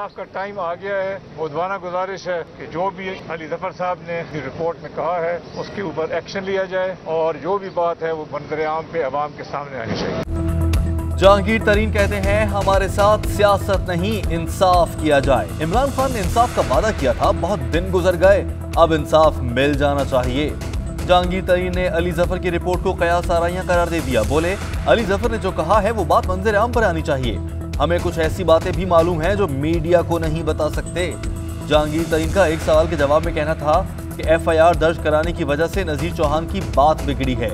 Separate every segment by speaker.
Speaker 1: इंसाफ का टाइम आ गया है। मुद्दाना गुजारिश है कि जो भी अली जफर साहब ने अपनी रिपोर्ट में कहा है उसके ऊपर एक्शन लिया जाए और जो भी बात है वो मंजर आम पे अवाम के सामने आनी चाहिए।
Speaker 2: जहांगीर तरीन कहते हैं हमारे साथ सियासत नहीं, इंसाफ किया जाए। इमरान खान ने इंसाफ का वादा किया था, बहुत दिन गुजर गए, अब इंसाफ मिल जाना चाहिए। जहांगीर तरीन ने अली जफर की रिपोर्ट को कयास आराइयां करार दे दिया। बोले अली जफर ने जो कहा है वो बात मंजर आम पर आनी चाहिए। हमें कुछ ऐसी बातें भी मालूम हैं जो मीडिया को नहीं बता सकते। जहांगीर तरीन का एक सवाल के जवाब में कहना था कि FIR दर्ज कराने की वजह से नजीर चौहान की बात बिगड़ी है।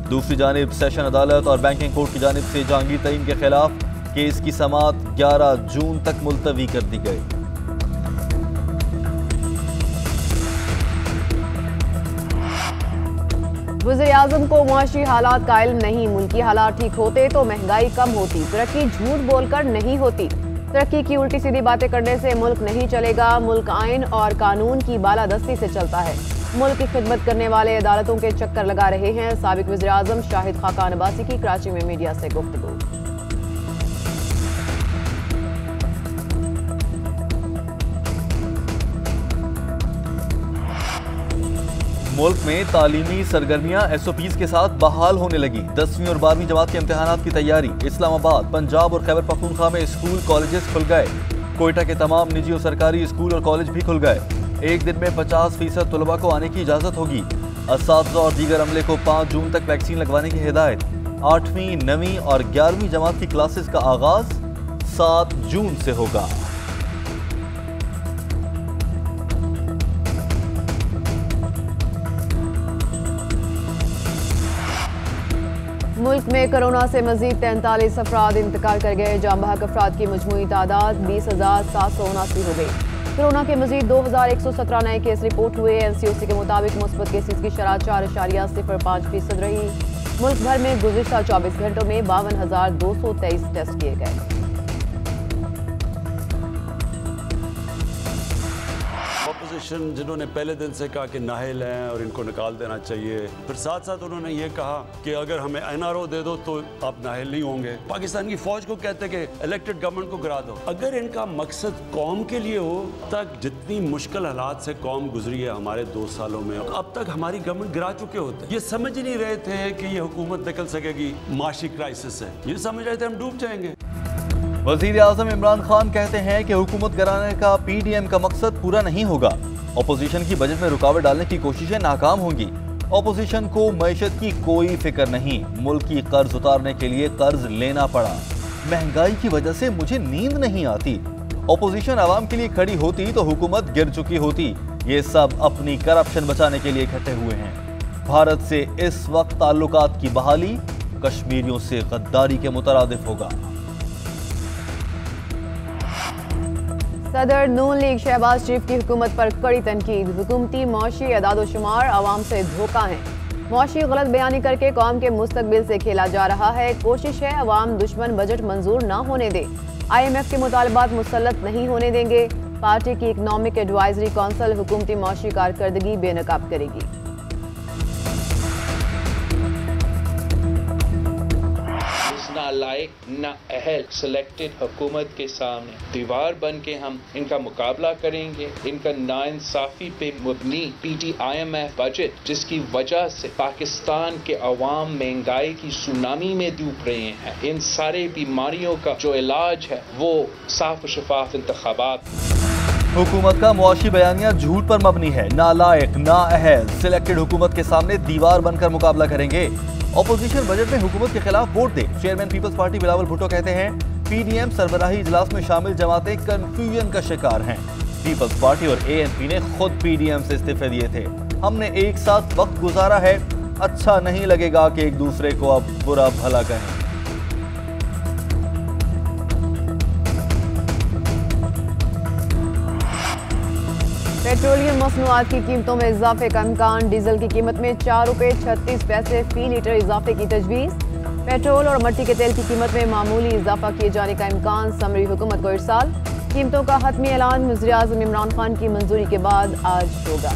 Speaker 2: दूसरी जानिब सेशन अदालत और बैंकिंग कोर्ट की जानिब से जहांगीर तरीन के खिलाफ केस की समाअत 11 जून तक मुलतवी कर दी गई।
Speaker 3: वज़ीर-ए-आज़म को मुआशी हालात का इल्म नहीं, मुल्की हालात ठीक होते तो महंगाई कम होती। तरक्की झूठ बोलकर नहीं होती, तरक्की की उल्टी सीधी बातें करने से मुल्क नहीं चलेगा। मुल्क आइन और कानून की बालादस्ती से चलता है। मुल्क की खिदमत करने वाले अदालतों के चक्कर लगा रहे हैं। साबिक वज़ीर-ए-आज़म शाहिद खाकान अब्बासी की कराची में मीडिया से गुफ्तगू।
Speaker 2: मुल्क में तालीमी सरगर्मियां SOPs के साथ बहाल होने लगी। 10वीं और 12वीं जमात के इम्तिहानात की तैयारी। इस्लामाबाद, पंजाब और खैबर पख्तूनख्वा में स्कूल कॉलेजेस खुल गए। कोयटा के तमाम निजी और सरकारी स्कूल और कॉलेज भी खुल गए। एक दिन में 50% तलबा को आने की इजाजत होगी। असातिज़ा और दीगर अमले को 5 जून तक वैक्सीन लगवाने की हिदायत। 8वीं, 9वीं और 11वीं जमात की क्लासेस का आगाज 7 जून से होगा।
Speaker 3: मुल्क में कोरोना से मजीद 43 अफराद इंतकाल कर गए। जाम बहक अफराद की मजमूई तादाद 20,779 हो गई। कोरोना के मजीद 2,117 नए केस रिपोर्ट हुए। NCOC के मुताबिक मुस्बत केसेस की शरह 4.05% रही। मुल्क भर में गुज़िश्ता 24 घंटों में 52,223 टेस्ट किए गए।
Speaker 4: ऑपोजिशन जिन्होंने पहले दिन से कहा कि नाहिल हैं और इनको निकाल देना चाहिए, फिर साथ साथ उन्होंने ये कहा कि अगर हमें NRO दे दो तो आप नाहिल नहीं होंगे। पाकिस्तान की फौज को कहते कि इलेक्टेड गवर्नमेंट को गिरा दो। अगर इनका मकसद कौम के लिए हो, तक जितनी मुश्किल हालात से कौम गुजरी है हमारे 2 सालों में, अब तक हमारी गवर्नमेंट गिरा चुके होते। ये समझ ही नहीं रहे थे कि ये हुकूमत निकल सकेगी माशी क्राइसिस से। ये समझ रहे थे हम डूब जाएंगे।
Speaker 2: वज़ीर-ए-आज़म इमरान खान कहते हैं कि हुकूमत गिराने का PDM का मकसद पूरा नहीं होगा। अपोजिशन की बजट में रुकावट डालने की कोशिशें नाकाम होंगी। अपोजिशन को मईशत की कोई फिक्र नहीं। मुल्क की कर्ज उतारने के लिए कर्ज लेना पड़ा। महंगाई की वजह से मुझे नींद नहीं आती। अपोजिशन आवाम के लिए खड़ी होती तो हुकूमत गिर चुकी होती। ये सब अपनी करप्शन बचाने के लिए इकट्ठे हुए हैं। भारत से इस वक्त ताल्लुकात की बहाली कश्मीरियों से गद्दारी के मुतरादिफ होगा।
Speaker 3: सदर नून लीग शहबाज शरीफ की हुकूमत पर कड़ी तनकीद। हुकूमती मुआशी अदाद-ओ-शुमार आवाम से धोखा है। मुआशी गलत बयानी करके कौम के मुस्तकबिल से खेला जा रहा है। कोशिश है अवाम दुश्मन बजट मंजूर न होने दे। IMF के मुतालबात मुसल्लत नहीं होने देंगे। पार्टी की इकनॉमिक एडवाइजरी कौंसिल हुकूमती मुआशी कारकर्दगी बेनकाब करेगी।
Speaker 5: नालायक नाअहल सिलेक्टेड हुकूमत के सामने दीवार बन के हम इनका मुकाबला करेंगे। इनका नाइंसाफी पे मबनी PT-IMF बजट जिसकी वजह से पाकिस्तान के अवाम महंगाई की सुनामी में डूब रहे हैं। इन सारे बीमारियों का जो इलाज है वो साफ शफाफ इंतखाबात।
Speaker 2: हुकूमत का मुआशी बयानिया झूठ पर मबनी है। नालायक नाअहल सिलेक्टेड हुकूमत के सामने दीवार बनकर मुकाबला करेंगे। ऑपोजिशन बजट में हुकूमत के खिलाफ वोट दे। चेयरमैन पीपल्स पार्टी बिलावल भुट्टो कहते हैं PDM सरबराही इजलास में शामिल जमातें कंफ्यूजन का शिकार हैं। पीपल्स पार्टी और ANP ने खुद PDM से इस्तीफे दिए थे। हमने एक साथ वक्त गुजारा है, अच्छा नहीं लगेगा कि एक दूसरे को अब बुरा भला कहें।
Speaker 3: पेट्रोलियम मसनूआत की कीमतों में इजाफे का इम्कान। डीजल की कीमत में 4 रुपये 36 पैसे फी लीटर इजाफे की तजवीज़। पेट्रोल और मट्टी के तेल की कीमत में मामूली इजाफा किए जाने का इम्कान। समरी हुकूमत को इरसाल। कीमतों का हतमी ऐलान वज़ीर-ए-आज़म इमरान खान की मंजूरी के बाद आज होगा।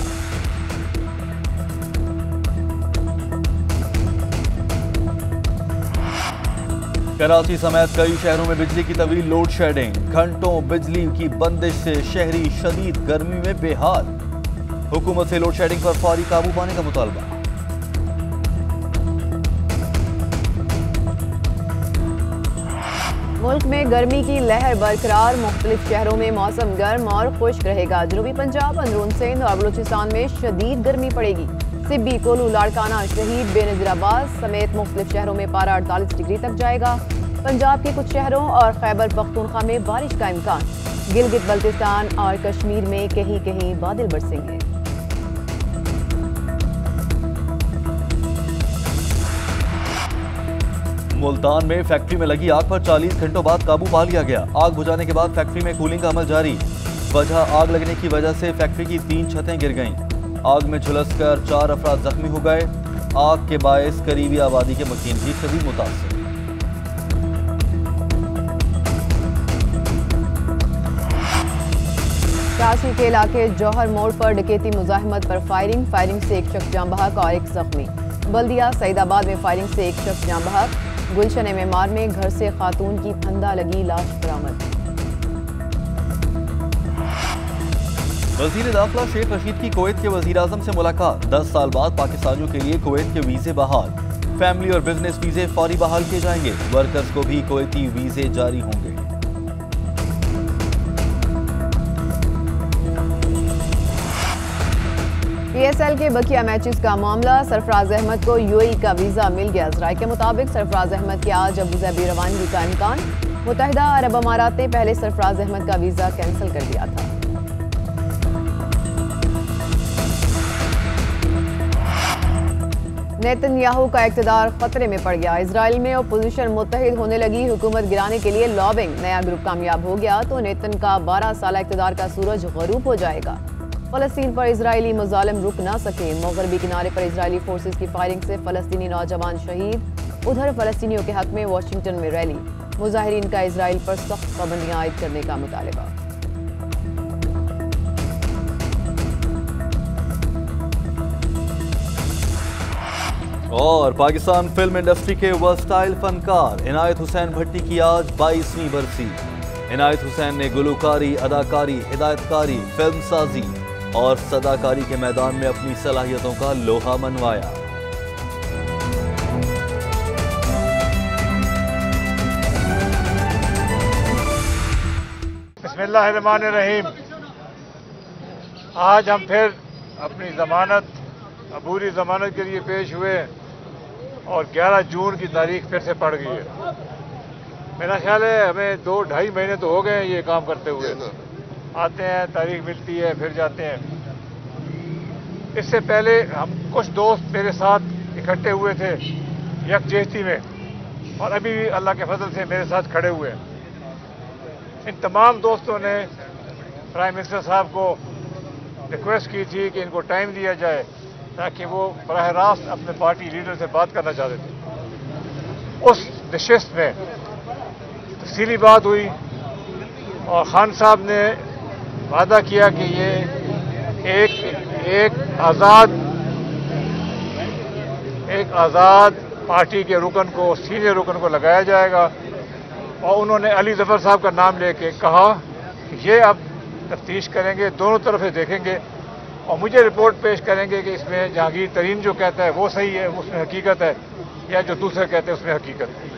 Speaker 2: कराची समेत कई शहरों में बिजली की तवील लोड शेडिंग, घंटों बिजली की बंदिश से शहरी शदीद गर्मी में बेहाल। हुकूमत से लोड शेडिंग पर फौरी काबू पाने का मुतालबा।
Speaker 3: मुल्क में गर्मी की लहर बरकरार, मुख्तलिफ शहरों में मौसम गर्म और खुश्क रहेगा। जनूबी पंजाब, अंदरून सिंध और बलूचिस्तान में शदीद गर्मी पड़ेगी। सिब्बी, कोलू, लाड़काना, शहीद, बेनजीराबाद समेत मुख्तलिफ शहरों में पारा 48 डिग्री तक जाएगा। पंजाब के कुछ शहरों और खैबर पख्तूनख्वा में बारिश का इम्कान। गिलगित बल्तिस्तान और कश्मीर में कहीं कहीं बादल बरसेंगे।
Speaker 2: मुल्तान में फैक्ट्री में लगी आग पर 40 घंटों बाद काबू पा लिया गया। आग बुझाने के बाद फैक्ट्री में कूलिंग का अमल जारी। वजह आग लगने की वजह से फैक्ट्री की 3 छतें गिर गईं। आग में झुलसकर 4 अफराद जख्मी हो गए। आग के बायस करीबी आबादी के मकीन भी शदीद मुतासिर।
Speaker 3: कराची के इलाके जौहर मोड़ पर डकैती मुजाहिमत पर फायरिंग से एक शख्स जाँ बहक और एक जख्मी। बल्दिया सईदाबाद में फायरिंग से एक शख्स जाँ बहक। गुलशन मेमार में घर से खातून की फंदा लगी लाश बरामद।
Speaker 2: वजीर दाखिला शेख रशीद की कुवैत के वजीर आजम से मुलाकात। 10 साल बाद पाकिस्तानियों के लिए कुवैत के वीजे बहाल। फैमिली और बिजनेस वीजे फौरी बहाल किए जाएंगे। वर्कर्स को भी कुवैती वीजे जारी होंगे।
Speaker 3: PSL के बकिया मैचेस का मामला, सरफराज अहमद को UAE का वीजा मिल गया। जराये के मुताबिक सरफराज अहमद के आज अबूधाबी रवानगी का इम्कान। मुत्तहिदा अरब अमारात ने पहले सरफराज अहमद का वीजा कैंसिल कर दिया था। नेतन्याहू का इक़्तिदार खतरे में पड़ गया। इजराइल में अपोजिशन मुत्तहिद होने लगी। हुकूमत गिराने के लिए लॉबिंग। नया ग्रुप कामयाब हो गया तो नेतन का 12 साल इक़्तिदार का सूरज गरूब हो जाएगा। फलस्तीन पर इजरायली मुजालिम रुक ना सके। मगरबी किनारे पर इजरायली फोर्सेस की फायरिंग से फलस्तीनी नौजवान शहीद। उधर फलस्तीनियों के हक में वाशिंगटन में रैली। मुजाहिरीन का इजराइल पर सख्त पाबंदियां आयद करने का मुतालबा।
Speaker 2: और पाकिस्तान फिल्म इंडस्ट्री के वर्सटाइल फनकार इनायत हुसैन भट्टी की आज 22वीं बरसी। इनायत हुसैन ने गुलकारी, अदाकारी, हिदायतकारी, फिल्म साजी और सदाकारी के मैदान में अपनी सलाहियतों का लोहा मनवाया।
Speaker 1: बिस्मिल्लाहिर्रहमानिर्रहीम। आज हम फिर अपनी जमानत, अबूरी जमानत के लिए पेश हुए और 11 जून की तारीख फिर से पड़ गई है। मेरा ख्याल है हमें 2-2.5 महीने तो हो गए ये काम करते हुए। आते हैं, तारीख मिलती है, फिर जाते हैं। इससे पहले हम कुछ दोस्त मेरे साथ इकट्ठे हुए थे यकजहती में और अभी भी अल्लाह के फजल से मेरे साथ खड़े हुए हैं। इन तमाम दोस्तों ने प्राइम मिनिस्टर साहब को रिक्वेस्ट की थी कि इनको टाइम दिया जाए ताकि वो बराह रास्त अपने पार्टी लीडर से बात करना चाहते थे। उस नशिस्त में तफसीली बात हुई और खान साहब ने वादा किया कि ये एक आज़ाद पार्टी के रुकन को, सीनियर रुकन को लगाया जाएगा। और उन्होंने अली जफर साहब का नाम लेके कहा कि ये अब तफ्तीश करेंगे, दोनों तरफ से देखेंगे और मुझे रिपोर्ट पेश करेंगे कि इसमें जहांगीर तरीन जो कहता है वो सही है, उसमें हकीकत है, या जो दूसरे कहते हैं उसमें हकीकत है।